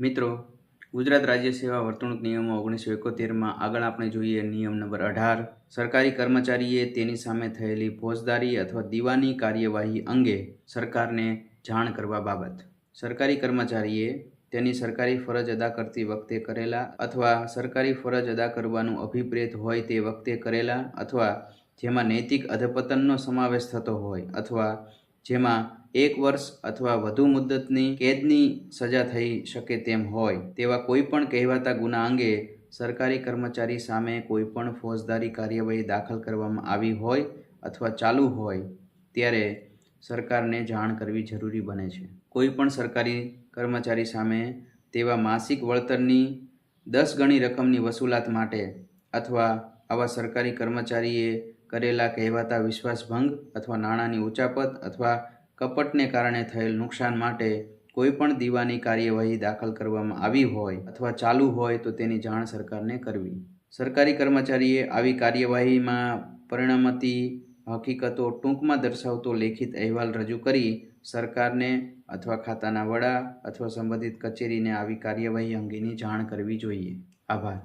મિત્રો, ગુજરાત રાજ્ય સેવા વર્તણૂક નિયમો 1971માં આગળ આપણે જોઈએ નિયમ નંબર 18 સરકારી કર્મચારીએ તેની સામે થયેલી ફોજદારી અથવા દીવાની કાર્યવાહી અંગે સરકારને જાણ કરવા બાબત. સરકારી કર્મચારીએ તેની સરકારી ફરજ અદા કરતી વખતે કરેલા અથવા સરકારી ફરજ અદા કરવાનું અભિપ્રેત હોય તે વખતે કરેલા અથવા જેમાં નૈતિક અધપતનનો સમાવેશ થતો હોય અથવા જેમાં 1 વર્ષ અથવા વધુ મુદ્દતની કેદની સજા થઈ શકે તેમ હોય તેવા કોઈપણ કહેવાતા ગુના અંગે સરકારી કર્મચારી સામે કોઈપણ ફોજદારી કાર્યવાહી દાખલ કરવામાં આવી હોય અથવા ચાલુ હોય ત્યારે સરકારને જાણ કરવી જરૂરી બને છે. કોઈપણ સરકારી કર્મચારી સામે તેવા માસિક વળતરની 10 ગણી રકમની વસૂલાત માટે અથવા આવા સરકારી કર્મચારીએ કરેલા કહેવાતા વિશ્વાસભંગ અથવા નાણાંની ઉચાપત અથવા કપટને કારણે થયેલ નુકસાન માટે કોઈપણ દીવાની કાર્યવાહી દાખલ કરવામાં આવી હોય અથવા ચાલુ હોય તો તેની જાણ સરકારને કરવી. સરકારી કર્મચારીએ આવી કાર્યવાહીમાં પરિણમતી હકીકતો ટૂંકમાં દર્શાવતો લેખિત અહેવાલ રજૂ કરી સરકારને અથવા ખાતાના વડા અથવા સંબંધિત કચેરીને આવી કાર્યવાહી અંગેની જાણ કરવી જોઈએ. આભાર.